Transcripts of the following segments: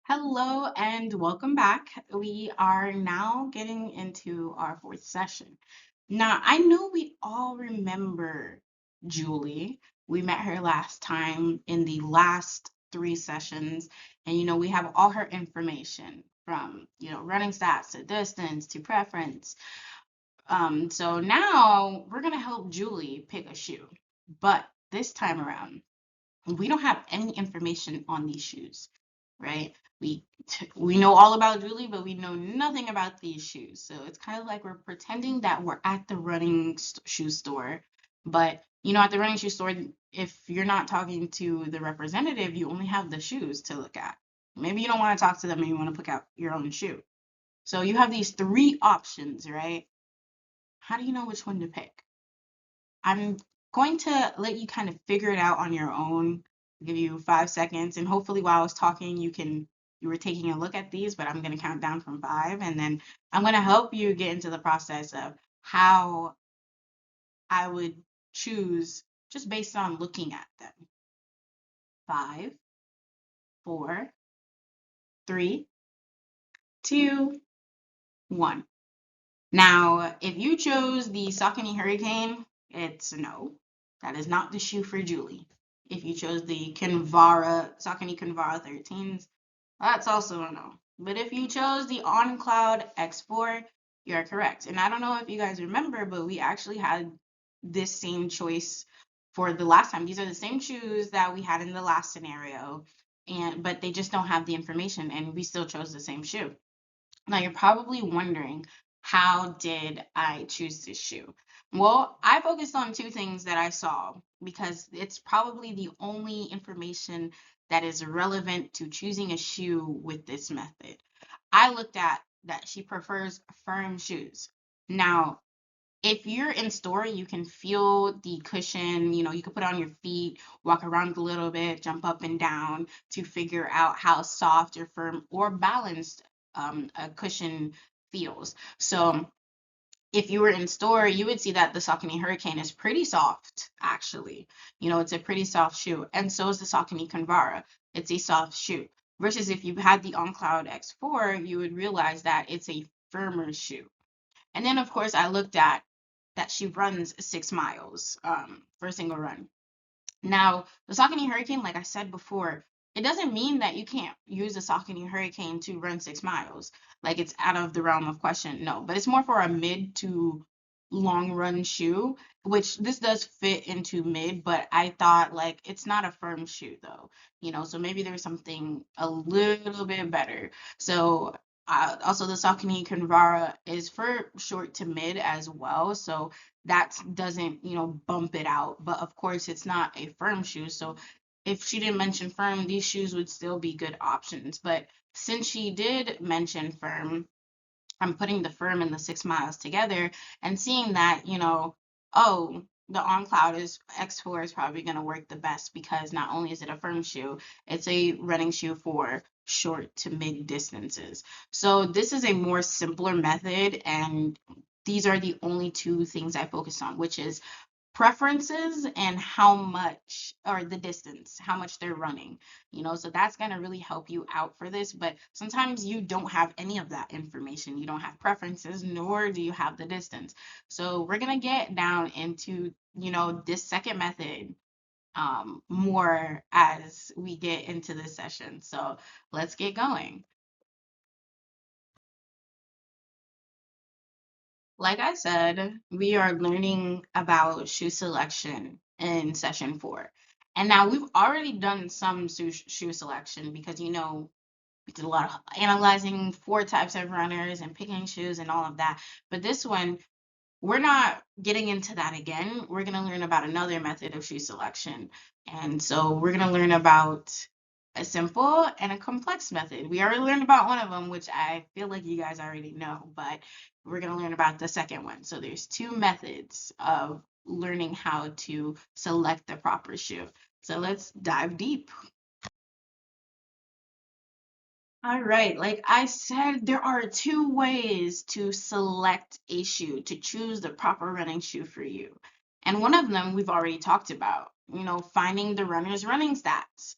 Hello and welcome back. We are now getting into our fourth session. Now, I know we all remember Julie. We met her last time in the last three sessions, and we have all her information from, running stats to distance to preference. So now we're gonna help Julie pick a shoe. But this time around, we don't have any information on these shoes, right? We know all about Julie, but we know nothing about these shoes. So it's kind of like we're pretending that we're at the running shoe store, but at the running shoe store, if you're not talking to the representative, you only have the shoes to look at. Maybe you don't want to talk to them and you want to pick out your own shoe. So you have these three options, right? How do you know which one to pick? I'm going to let you kind of figure it out on your own. Give you 5 seconds, and hopefully while I was talking, you were taking a look at these, but I'm going to count down from five, and then I'm going to help you get into the process of how I would choose just based on looking at them. Five, four, three, two, one. Now, if you chose the Saucony Hurricane, it's a no. That is not the shoe for Julie. If you chose the Saucony Kinvara 13s, that's also a no. But if you chose the On Cloud X4, you're correct. And I don't know if you guys remember, but we actually had this same choice for the last time. These are the same shoes that we had in the last scenario, but they just don't have the information, and we still chose the same shoe. Now you're probably wondering, how did I choose this shoe? Well, I focused on two things that I saw because it's probably the only information that is relevant to choosing a shoe with this method. I looked at that she prefers firm shoes. Now, if you're in store, you can feel the cushion, you can put it on your feet, walk around a little bit, jump up and down to figure out how soft or firm or balanced a cushion feels. So if you were in store, you would see that the Saucony Hurricane is pretty soft, actually. It's a pretty soft shoe. And so is the Saucony Kinvara. It's a soft shoe. Versus if you had the On Cloud X4, you would realize that it's a firmer shoe. And then, of course, I looked at that she runs 6 miles for a single run. Now, the Saucony Hurricane, like I said before, it doesn't mean that you can't use a Saucony Hurricane to run 6 miles. Like it's out of the realm of question. No, but it's more for a mid to long run shoe, which this does fit into mid, but I thought like it's not a firm shoe though, so maybe there's something a little bit better. So also the Saucony Kinvara is for short to mid as well, so that doesn't, bump it out. But of course, it's not a firm shoe. So if she didn't mention firm, these shoes would still be good options. But since she did mention firm, I'm putting the firm and the 6 miles together and seeing that, oh, the On Cloud is X4 is probably going to work the best because not only is it a firm shoe, it's a running shoe for short to mid distances. So this is a more simpler method, and these are the only two things I focus on, which is preferences and how much, or the distance, how much they're running, so that's going to really help you out for this. But sometimes you don't have any of that information. You don't have preferences, nor do you have the distance. So we're going to get down into, this second method more as we get into this session. So let's get going. Like I said, we are learning about shoe selection in session four. And now we've already done some shoe selection because, we did a lot of analyzing four types of runners and picking shoes and all of that. But this one, we're not getting into that again. We're going to learn about another method of shoe selection. And so we're going to learn about a simple and a complex method. We already learned about one of them, which I feel like you guys already know, but we're going to learn about the second one. So there's two methods of learning how to select the proper shoe. So let's dive deep. All right, like I said, there are two ways to select a shoe, to choose the proper running shoe for you. And one of them we've already talked about, finding the runner's running stats.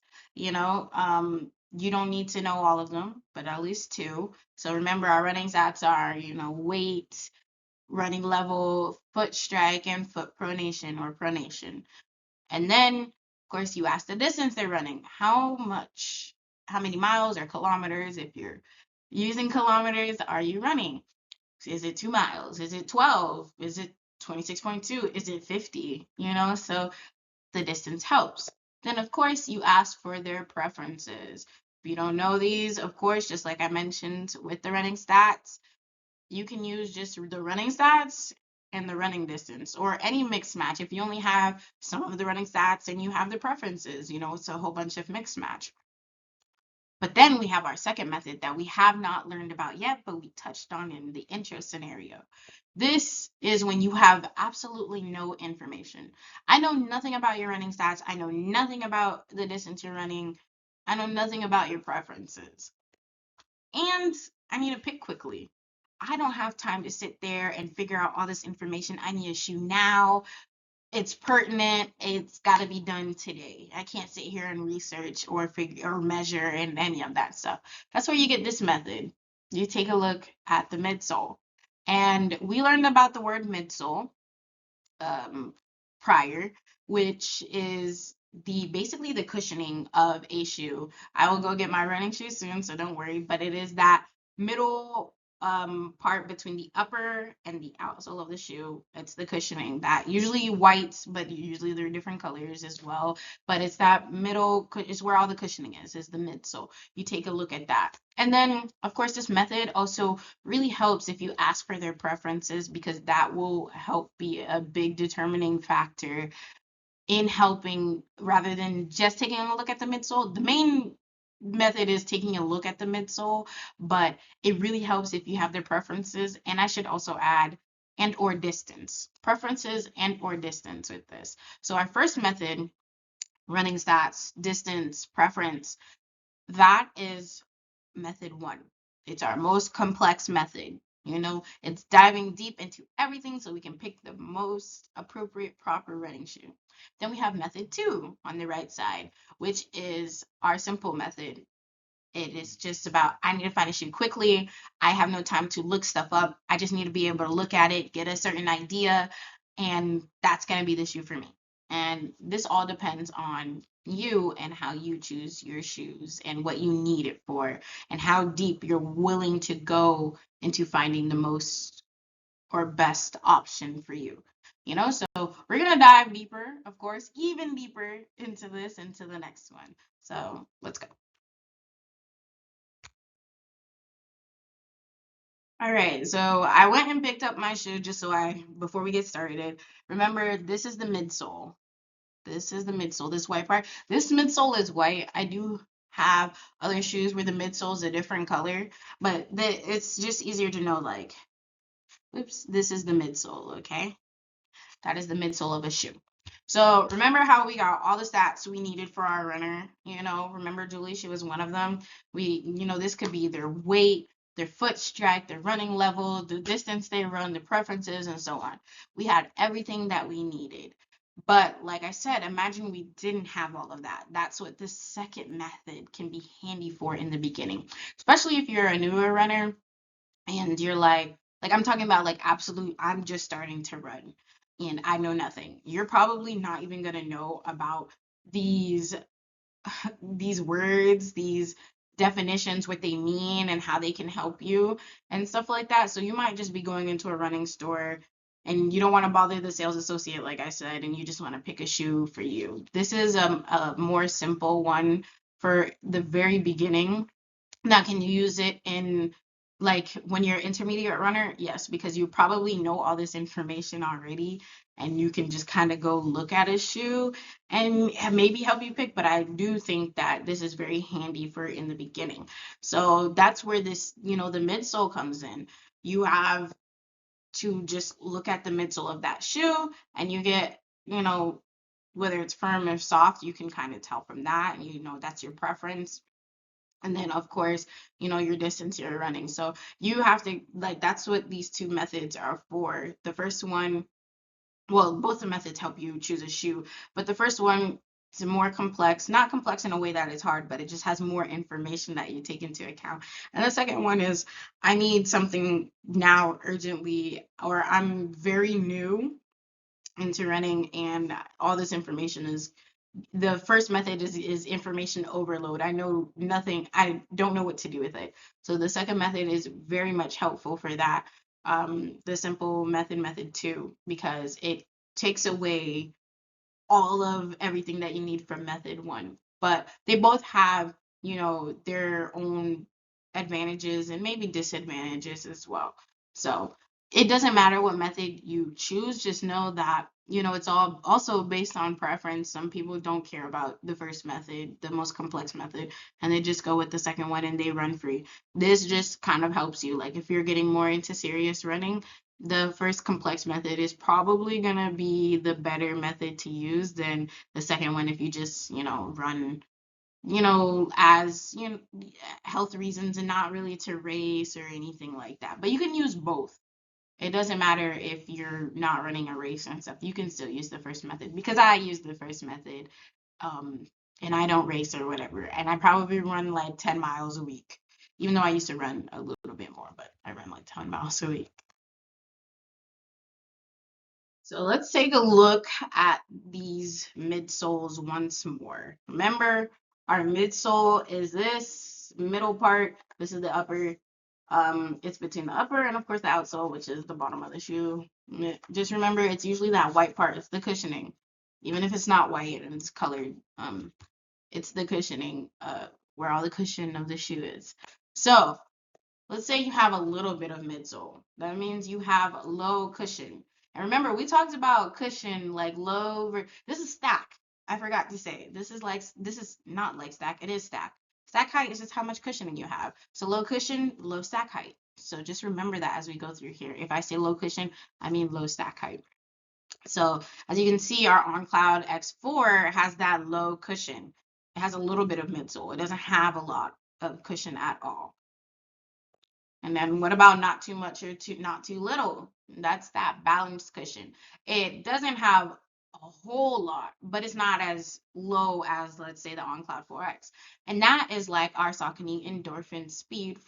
You don't need to know all of them, but at least two. So remember, our running stats are, weight, running level, foot strike, and foot pronation or pronation. And then, of course, you ask the distance they're running. How many miles or kilometers? If you're using kilometers, are you running? Is it 2 miles? Is it 12? Is it 26.2? Is it 50? So the distance helps. Then, of course, you ask for their preferences. If you don't know these, of course, just like I mentioned with the running stats, you can use just the running stats and the running distance or any mixed match. If you only have some of the running stats and you have the preferences, it's a whole bunch of mixed match. But then we have our second method that we have not learned about yet, but we touched on in the intro scenario. This is when you have absolutely no information. I know nothing about your running stats. I know nothing about the distance you're running. I know nothing about your preferences. And I need to pick quickly. I don't have time to sit there and figure out all this information. I need a shoe now. It's pertinent. It's got to be done today. I can't sit here and research or figure or measure and any of that stuff. That's where you get this method. You take a look at the midsole. And we learned about the word midsole prior, which is basically the cushioning of a shoe. I will go get my running shoes soon, so don't worry. But it is that middle part between the upper and the outsole of the shoe. It's the cushioning that usually white, but usually they're different colors as well. But it's that middle is where all the cushioning is the midsole. You take a look at that. And then, of course, this method also really helps if you ask for their preferences because that will help be a big determining factor in helping rather than just taking a look at the midsole. The main method is taking a look at the midsole, but it really helps if you have their preferences. And I should also add and or distance. Preferences and or distance with this. So our first method, running stats, distance, preference, that is method one. It's our most complex method. It's diving deep into everything so we can pick the most appropriate, proper running shoe. Then we have method two on the right side, which is our simple method. It is just about I need to find a shoe quickly. I have no time to look stuff up. I just need to be able to look at it, get a certain idea, and that's going to be the shoe for me. And this all depends on you and how you choose your shoes and what you need it for and how deep you're willing to go into finding the most or best option for you. So we're going to dive deeper, of course, even deeper into the next one. So let's go. All right, so I went and picked up my shoe just before we get started. Remember, this is the midsole. This is the midsole, this white part. This midsole is white. I do have other shoes where the midsole is a different color, but it's just easier to know, like, oops, this is the midsole, okay? That is the midsole of a shoe. So remember how we got all the stats we needed for our runner? Remember Julie, she was one of them. This could be their weight, their foot strike, their running level, the distance they run, the preferences, and so on. We had everything that we needed. But like I said, imagine we didn't have all of that. That's what the second method can be handy for in the beginning, especially if you're a newer runner and you're like I'm talking about like absolute, I'm just starting to run and I know nothing. You're probably not even gonna know about these these words, these definitions, what they mean and how they can help you and stuff like that. So you might just be going into a running store and you don't want to bother the sales associate, like I said, and you just want to pick a shoe for you. This is a more simple one for the very beginning. Now, can you use it in like when you're intermediate runner? Yes, because you probably know all this information already and you can just kind of go look at a shoe and maybe help you pick. But I do think that this is very handy for in the beginning. So that's where this, the midsole comes in. You have to just look at the midsole of that shoe and you get, whether it's firm or soft, you can kind of tell from that. And that's your preference. And then, of course, your distance you're running. So you have to, like, that's what these two methods are for. The first one, well, both the methods help you choose a shoe, but the first one It's more complex, not complex in a way that it's hard, but it just has more information that you take into account. And the second one is I need something now urgently, or I'm very new into running and all this information is the first method is information overload. I know nothing, I don't know what to do with it. So the second method is very much helpful for that. The simple method two, because it takes away all of everything that you need from method one. But they both have, their own advantages and maybe disadvantages as well. So it doesn't matter what method you choose, just know that, it's all also based on preference. Some people don't care about the first method, the most complex method, and they just go with the second one and they run free. This just kind of helps you. Like if you're getting more into serious running, the first complex method is probably going to be the better method to use than the second one if you just, run, as, health reasons and not really to race or anything like that. But you can use both. It doesn't matter if you're not running a race and stuff. You can still use the first method because I use the first method, um, and I don't race or whatever. And I probably run like 10 miles a week, even though I used to run a little bit more, but I run like 10 miles a week. So let's take a look at these midsoles once more. Remember, our midsole is this middle part. This is the upper. It's between the upper and of course the outsole, which is the bottom of the shoe. Just remember, it's usually that white part. It's the cushioning, even if it's not white and it's colored. It's the cushioning, where all the cushion of the shoe is. So let's say you have a little bit of midsole. That means you have low cushion. And remember, we talked about cushion like low. This is stack. I forgot to say. This is not like stack. It is stack. Stack height is just how much cushioning you have. So low cushion, low stack height. So just remember that as we go through here. If I say low cushion, I mean low stack height. So as you can see, our OnCloud X4 has that low cushion. It has a little bit of midsole. It doesn't have a lot of cushion at all. And then what about not too much or not too little? That's that balanced cushion. It doesn't have a whole lot, but it's not as low as, let's say, the OnCloud 4X. And that is like our Saucony Endorphin Speed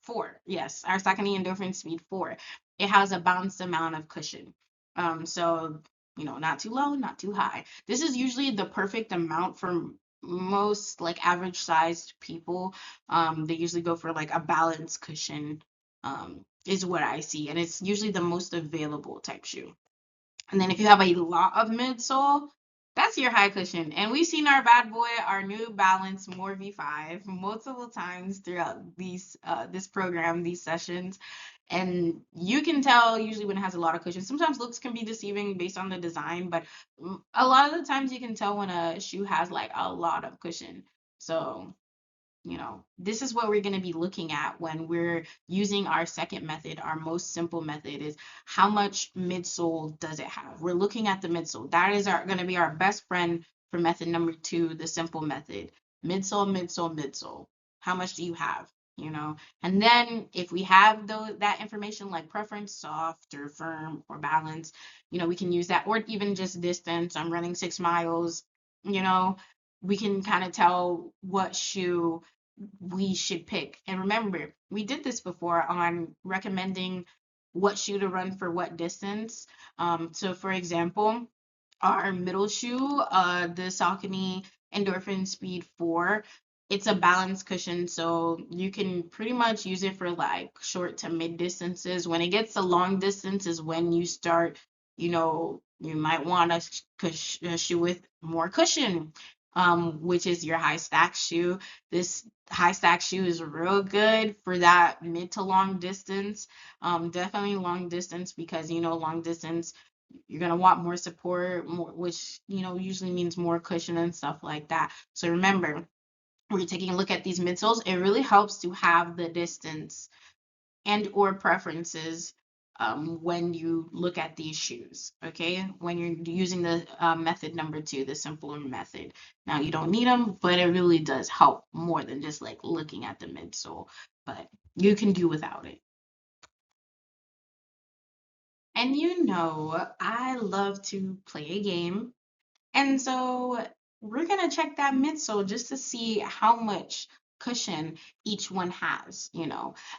4. Yes, our Saucony Endorphin Speed 4. It has a balanced amount of cushion. So, not too low, not too high. This is usually the perfect amount for most like average sized people. They usually go for like a balanced cushion, is what I see. And it's usually the most available type shoe. And then if you have a lot of midsole, that's your high cushion. And we've seen our bad boy, our New Balance More V5 multiple times throughout this program, these sessions. And you can tell usually when it has a lot of cushion. Sometimes looks can be deceiving based on the design, but a lot of the times you can tell when a shoe has like a lot of cushion. So this is what we're going to be looking at when we're using our second method. Our most simple method is how much midsole does it have? We're looking at the midsole. That is going to be our best friend for method number 2, the simple method. Midsole, midsole, midsole. How much do you have? And then if we have that information like preference, soft or firm or balance, we can use that, or even just distance. I'm running 6 miles, we can kind of tell what shoe we should pick. And remember, we did this before on recommending what shoe to run for what distance. So for example, our middle shoe, the Saucony Endorphin Speed 4, it's a balanced cushion, so you can pretty much use it for like short to mid distances. When it gets to long distances, when you start, you might want a shoe with more cushion, which is your high stack shoe. This high stack shoe is real good for that mid to long distance. Definitely long distance because long distance you're gonna want more support, more, which usually means more cushion and stuff like that. So remember, when you're taking a look at these midsoles, it really helps to have the distance and or preferences when you look at these shoes, okay? When you're using the method number 2, the simpler method. Now, you don't need them, but it really does help more than just like looking at the midsole, but you can do without it. And I love to play a game. And so we're gonna check that midsole just to see how much cushion each one has,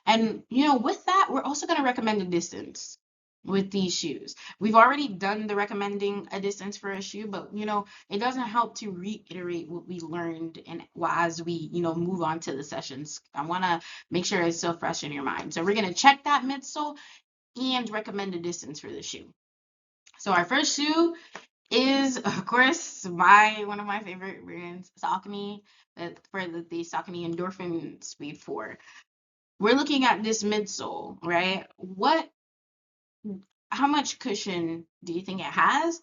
And with that, we're also gonna recommend a distance with these shoes. We've already done the recommending a distance for a shoe, but it doesn't help to reiterate what we learned and as we, move on to the sessions. I wanna make sure it's still fresh in your mind. So we're gonna check that midsole and recommend a distance for the shoe. So our first shoe is, of course, one of my favorite brands, Saucony, for the Saucony Endorphin Speed 4. We're looking at this midsole, right? How much cushion do you think it has?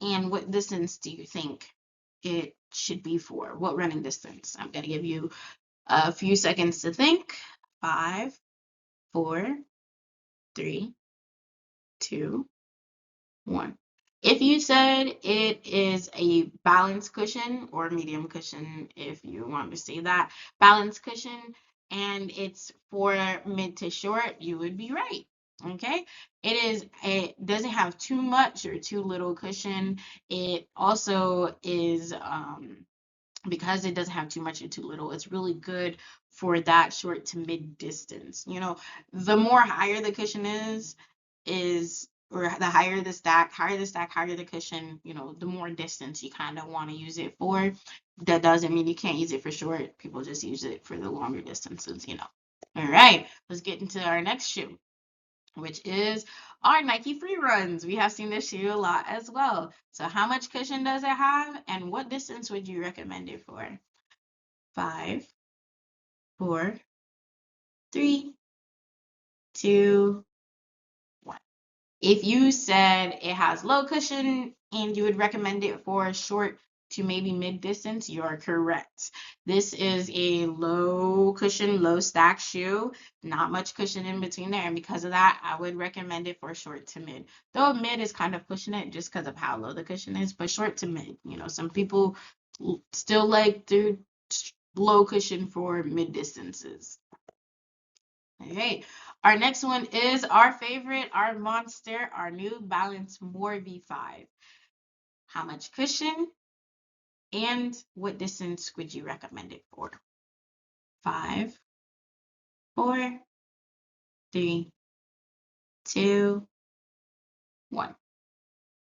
And what distance do you think it should be for? What running distance? I'm going to give you a few seconds to think. 5, 4, 3, 2, 1. If you said it is a balance cushion or medium cushion, if you want to say that, balance cushion, and it's for mid to short, you would be right. Okay, it doesn't have too much or too little cushion. It also is because it doesn't have too much or too little, it's really good for that short to mid distance. The more higher the cushion is or the higher the stack, higher the cushion, the more distance you kind of want to use it for. That doesn't mean you can't use it for short. People just use it for the longer distances. All right, let's get into our next shoe, which is our Nike Free Runs. We have seen this shoe a lot as well. So how much cushion does it have, and what distance would you recommend it for? 5, 4, 3, 2, 1. If you said it has low cushion and you would recommend it for short to maybe mid distance, you are correct. This is a low cushion, low stack shoe, not much cushion in between there. And because of that, I would recommend it for short to mid. Though mid is kind of pushing it just because of how low the cushion is, but short to mid. Some people still like their low cushion for mid distances. Okay, our next one is our favorite, our monster, our New Balance More V5. How much cushion and what distance would you recommend it for? 5, 4, 3, 2, 1.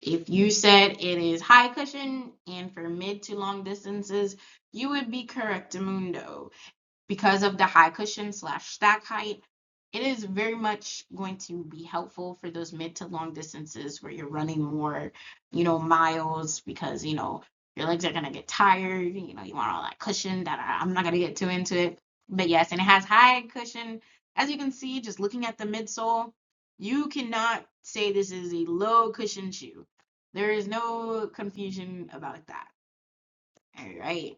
If you said it is high cushion and for mid to long distances, you would be correct, Mundo. Because of the high cushion / stack height, it is very much going to be helpful for those mid to long distances where you're running more, miles because, your legs are going to get tired. You want all that cushion that I'm not going to get too into it. But yes, and it has high cushion. As you can see, just looking at the midsole, you cannot say this is a low cushion shoe. There is no confusion about that. All right.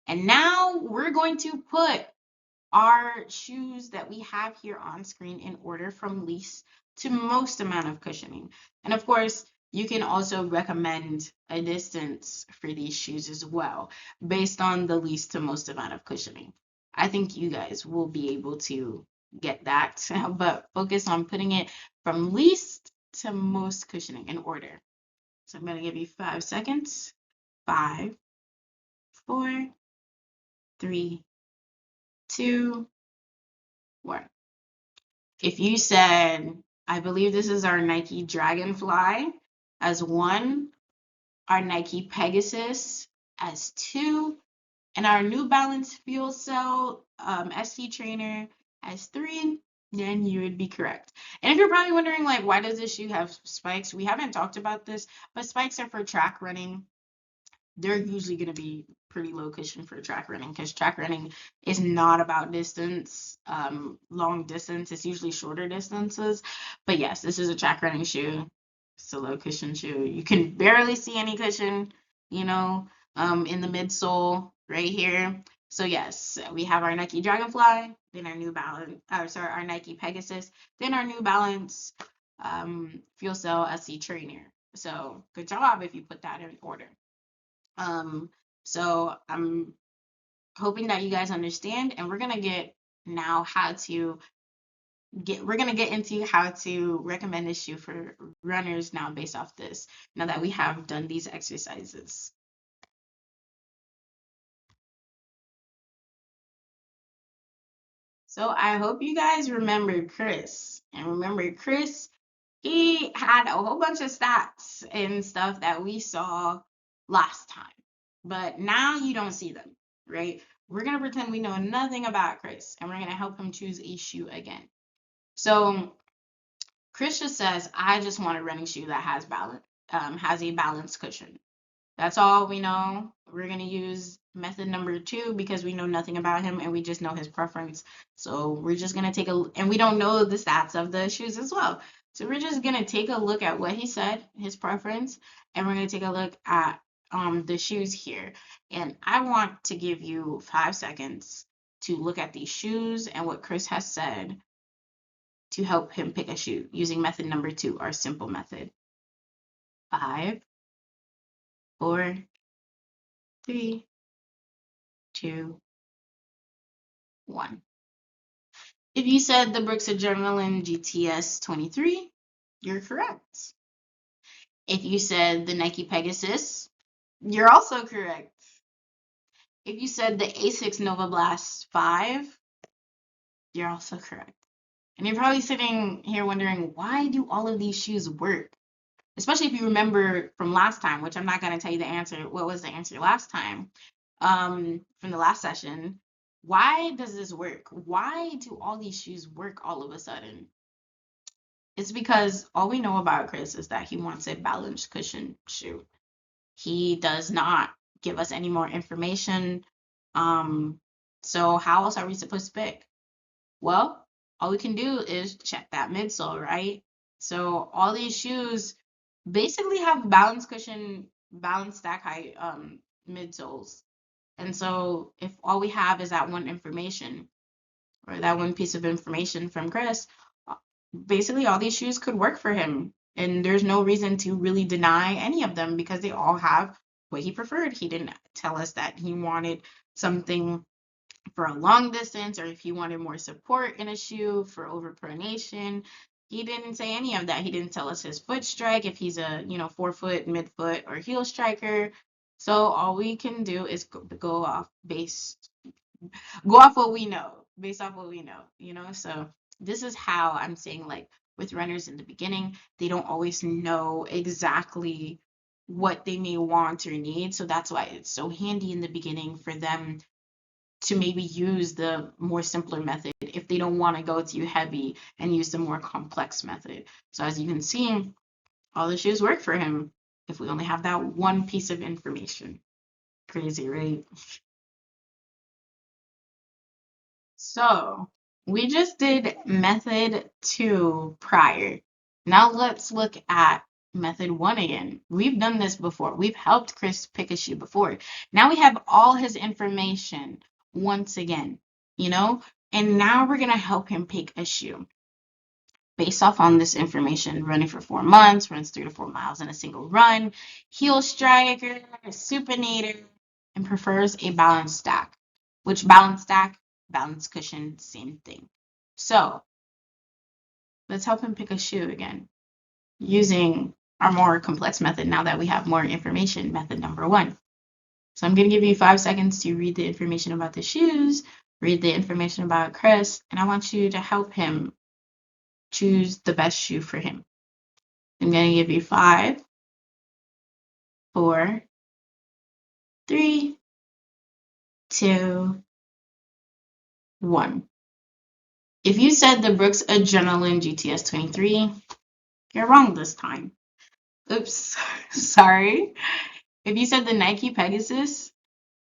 And now we're going to put our shoes that we have here on screen in order from least to most amount of cushioning. And of course, you can also recommend a distance for these shoes as well, based on the least to most amount of cushioning. I think you guys will be able to get that, but focus on putting it from least to most cushioning in order. So I'm going to give you 5 seconds. 5, 4, 3, 2, 1. If you said, I believe this is our Nike Dragonfly as 1, our Nike Pegasus as 2, and our New Balance Fuel Cell SC Trainer as 3, then you would be correct. And if you're probably wondering, like, why does this shoe have spikes? We haven't talked about this, but spikes are for track running. They're usually going to be pretty low cushion for track running because track running is not about distance, long distance. It's usually shorter distances. But yes, this is a track running shoe. It's a low cushion shoe. You can barely see any cushion, in the midsole right here. So yes, we have our Nike Dragonfly, then our New Balance, our Nike Pegasus, then our New Balance Fuel Cell SC Trainer. So good job if you put that in order. So I'm hoping that you guys understand, and we're gonna get into how to recommend this shoe for runners now based off this, now that we have done these exercises. So I hope you guys remember Chris. And remember, Chris, he had a whole bunch of stats and stuff that we saw last time. But now you don't see them, right? We're going to pretend we know nothing about Chris and we're going to help him choose a shoe again. So Chris just says, I just want a running shoe that has a balanced cushion. That's all we know. We're going to use method number 2 because we know nothing about him and we just know his preference. So we're just going to and we don't know the stats of the shoes as well. So we're just going to take a look at what he said, his preference, and we're going to take a look at the shoes here. And I want to give you 5 seconds to look at these shoes and what Chris has said to help him pick a shoe using method number 2, our simple method. 5, 4, 3, 2, 1. If you said the Brooks Adrenaline GTS 23, you're correct. If you said the Nike Pegasus, you're also correct. If you said the Asics Nova Blast 5, you're also correct. And you're probably sitting here wondering, why do all of these shoes work? Especially if you remember from last time, which I'm not going to tell you the answer. What was the answer last time from the last session? Why does this work? Why do all these shoes work all of a sudden? It's because all we know about Chris is that he wants a balanced cushion shoe. He does not give us any more information. So how else are we supposed to pick? Well, all we can do is check that midsole, right? So all these shoes basically have balanced cushion, balanced stack height midsoles. And so if all we have is that one information or that one piece of information from Chris, basically all these shoes could work for him. And there's no reason to really deny any of them because they all have what he preferred. He didn't tell us that he wanted something for a long distance or if he wanted more support in a shoe for overpronation. He didn't say any of that. He didn't tell us his foot strike, if he's a, forefoot, midfoot, or heel striker. So all we can do is go off what we know, based off what we know. So this is how I'm saying, like, with runners in the beginning, they don't always know exactly what they may want or need. So that's why it's so handy in the beginning for them to maybe use the more simpler method if they don't want to go too heavy and use the more complex method. So as you can see, all the shoes work for him if we only have that one piece of information. Crazy, right? So we just did method 2 prior. Now let's look at method 1 again. We've done this before. We've helped Chris pick a shoe before. Now we have all his information once again, and now we're going to help him pick a shoe. Based off on this information, running for 4 months, runs 3 to 4 miles in a single run, heel striker, supinator, and prefers a balanced stack. Which balanced stack? Balanced cushion, same thing. So let's help him pick a shoe again using our more complex method now that we have more information, method number 1. So I'm going to give you 5 seconds to read the information about the shoes, read the information about Chris, and I want you to help him choose the best shoe for him. I'm going to give you 5, 4, 3, 2, 1. If you said the Brooks Adrenaline GTS 23, you're wrong this time. Oops, sorry. If you said the Nike Pegasus,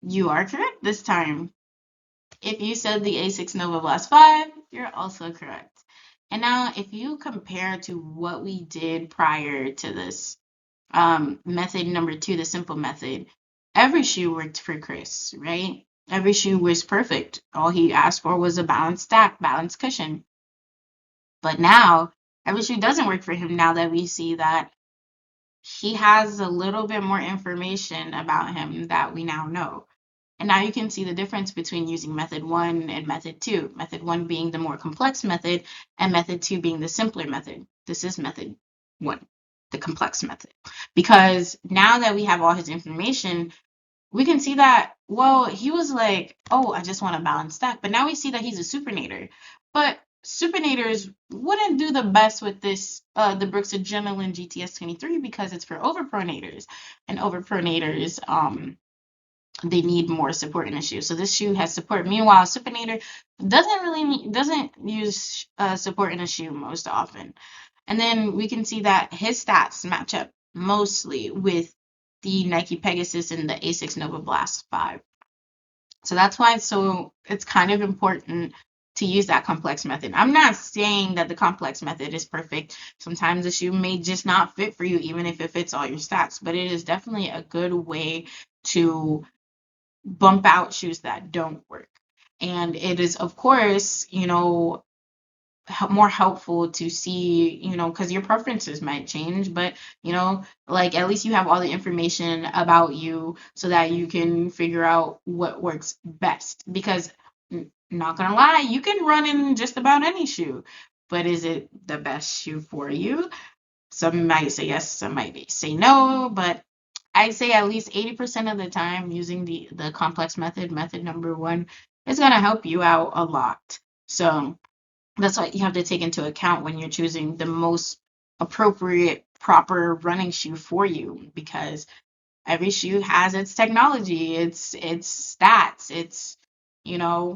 you are correct this time. If you said the Asics Nova Blast 5, you're also correct. And now if you compare to what we did prior to this method number 2, the simple method, every shoe worked for Chris, right? Every shoe was perfect. All he asked for was a balanced stack, balanced cushion. But now every shoe doesn't work for him now that we see that he has a little bit more information about him that we now know. And now you can see the difference between using method 1 and method 2. Method 1 being the more complex method and method 2 being the simpler method. This is method 1, the complex method. Because now that we have all his information, we can see that Well, he was like, oh, I just want a balanced stack. But now we see that he's a supinator. But supinators wouldn't do the best with this, the Brooks Adrenaline GTS 23 because it's for overpronators. And overpronators, they need more support in the shoe. So this shoe has support. Meanwhile, supinator doesn't use support in a shoe most often. And then we can see that his stats match up mostly with the Nike Pegasus and the Asics Nova Blast 5. So that's why it's kind of important to use that complex method. I'm not saying that the complex method is perfect. Sometimes the shoe may just not fit for you, even if it fits all your stats, but it is definitely a good way to bump out shoes that don't work. And it is, of course, more helpful to see, because your preferences might change, but, like at least you have all the information about you so that you can figure out what works best. Because, not gonna lie, you can run in just about any shoe, but is it the best shoe for you? Some might say yes, some might say no, but I'd say at least 80% of the time using the complex method number one, is going to help you out a lot. So that's what you have to take into account when you're choosing the most appropriate, proper running shoe for you, because every shoe has its technology, its stats, its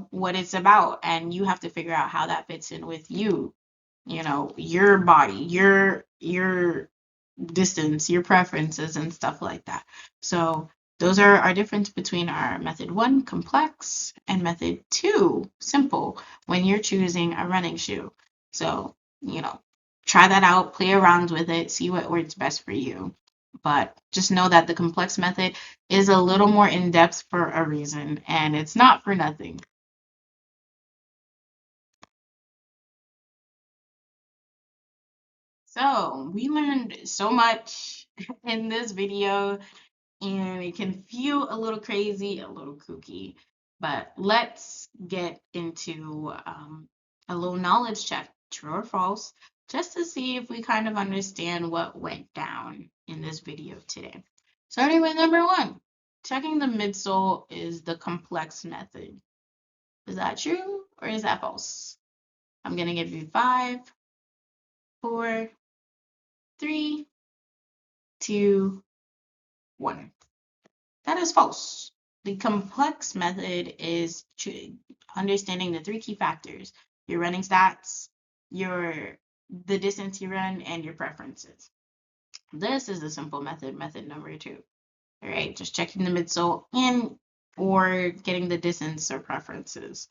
what it's about, and you have to figure out how that fits in with you, your body, your distance, your preferences, and stuff like that. So those are our difference between our method one, complex, and method two, simple, when you're choosing a running shoe. So, try that out, play around with it, see what works best for you. But just know that the complex method is a little more in depth for a reason, and it's not for nothing. So, we learned so much in this video, and it can feel a little crazy, a little kooky. But let's get into a little knowledge check, true or false, just to see if we kind of understand what went down in this video today. Starting with number one, checking the midsole is the complex method. Is that true or is that false? I'm going to give you 5, 4, 3, 2, 1. That is false. The complex method is understanding the 3 key factors: your running stats, the distance you run, and your preferences. This is the simple method, method number 2. All right, just checking the midsole and or getting the distance or preferences.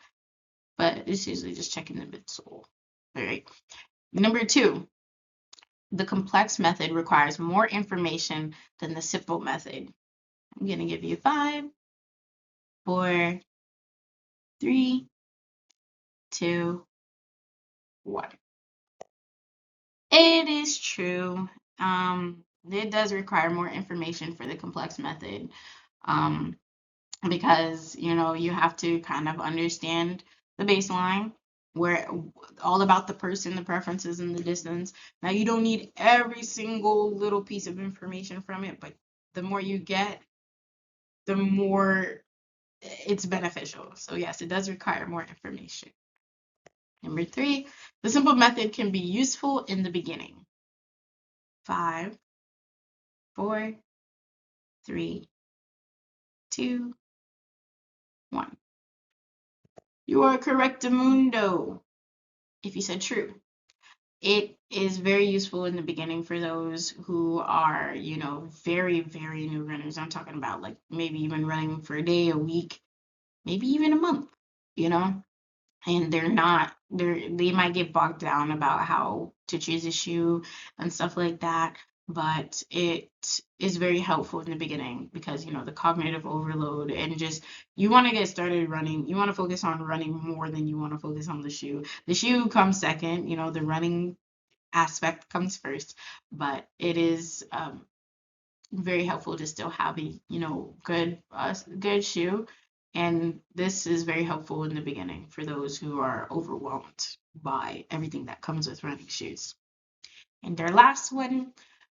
But it's usually just checking the midsole. All right. Number 2, the complex method requires more information than the simple method. I'm going to give you 5, 4, 3, 2, 1. It is true. It does require more information for the complex method, um, because you have to kind of understand the baseline, where all about the person, the preferences, and the distance. Now you don't need every single little piece of information from it, but the more you get, the more it's beneficial. So yes, it does require more information. Number 3, the simple method can be useful in the beginning. 5, 4, 3, 2, 1. You are correct, Mundo. If you said true, it is very useful in the beginning for those who are, very, very new runners. I'm talking about like maybe even running for a day, a week, maybe even a month, you know? And they might get bogged down about how to choose a shoe and stuff like that, but it is very helpful in the beginning because the cognitive overload, and just you want to get started running, you want to focus on running more than you want to focus on the shoe comes second, the running aspect comes first, but it is very helpful to still have a good shoe, and this is very helpful in the beginning for those who are overwhelmed by everything that comes with running shoes. And our last one,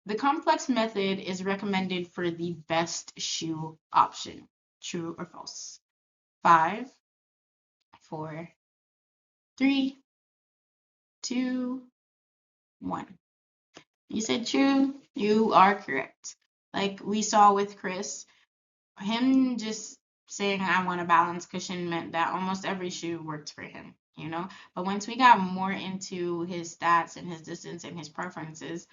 the complex method is recommended for the best shoe option. true or false. 5, 4, 3, 2, 1. You said true. You are correct. Like we saw with Chris, him just saying I want a balance cushion meant that almost every shoe worked for him, you know? But once we got more into his stats and his distance and his preferences,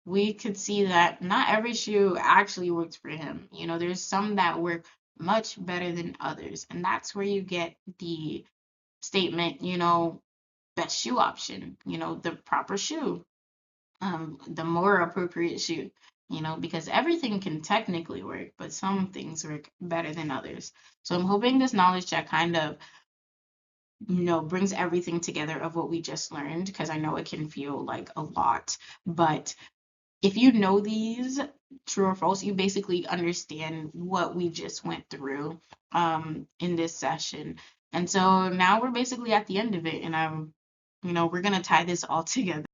we could see that not every shoe actually works for him. You know, there's some that work much better than others. And that's where you get the statement, you know, best shoe option, you know, the proper shoe, the more appropriate shoe, you know, because everything can technically work, but some things work better than others. So I'm hoping this knowledge check kind of, you know, brings everything together of what we just learned, because I know it can feel like a lot. But if you know these, true or false, you basically understand what we just went through in this session. And so now we're basically at the end of it, and you know, we're gonna tie this all together.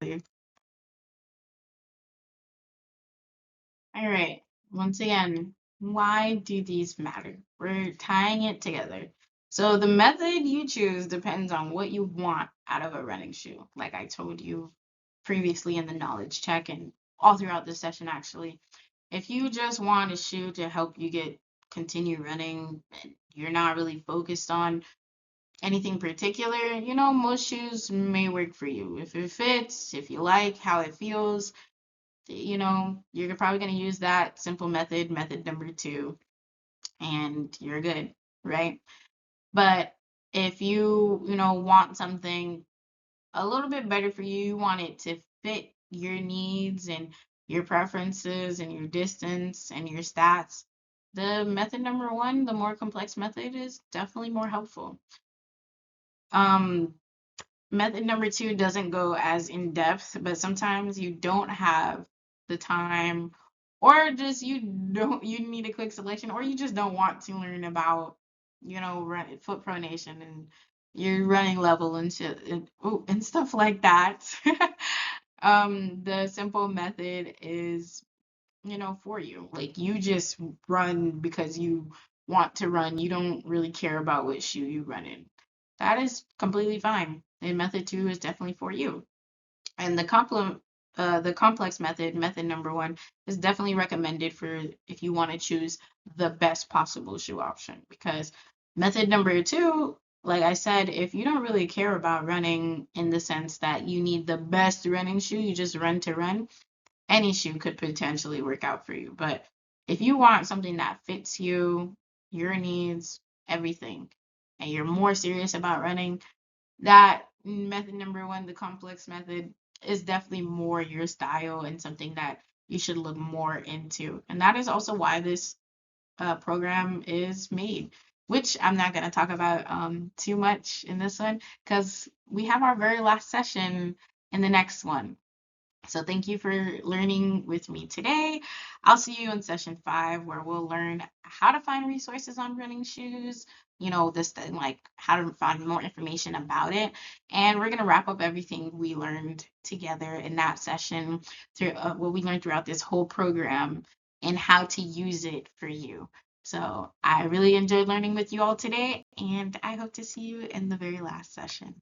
All right. Once again, why do these matter? We're tying it together. So the method you choose depends on what you want out of a running shoe. Like I told you previously in the knowledge check and all throughout this session actually. If you just want a shoe to help you continue running and you're not really focused on anything particular, you know, most shoes may work for you. If it fits, if you like how it feels, you know, you're probably going to use that simple method, method number 2, and you're good, right? But if you know, want something a little bit better for you, you want it to fit your needs and your preferences and your distance and your stats, the method number 1, the more complex method, is definitely more helpful. Um, Method number 2 doesn't go as in depth, but sometimes you don't have the time, or just you need a quick selection, or you just don't want to learn about, you know, foot pronation and your running level and shit and stuff like that. The simple method is, you know, for you. Like you just run because you want to run. You don't really care about what shoe you run in. That is completely fine. And method 2 is definitely for you. And the complex method, method number 1, is definitely recommended for if you want to choose the best possible shoe option. Because method number 2, like I said, if you don't really care about running in the sense that you need the best running shoe, you just run to run, any shoe could potentially work out for you. But if you want something that fits you, your needs, everything, and you're more serious about running, that method number 1, the complex method, is definitely more your style and something that you should look more into. And that is also why this program is made, which I'm not going to talk about too much in this one because we have our very last session in the next one. So thank you for learning with me today. I'll see you in session 5 where we'll learn how to find resources on running shoes, you know, this like how to find more information about it. And we're going to wrap up everything we learned together in that session through what we learned throughout this whole program and how to use it for you. So I really enjoyed learning with you all today, and I hope to see you in the very last session.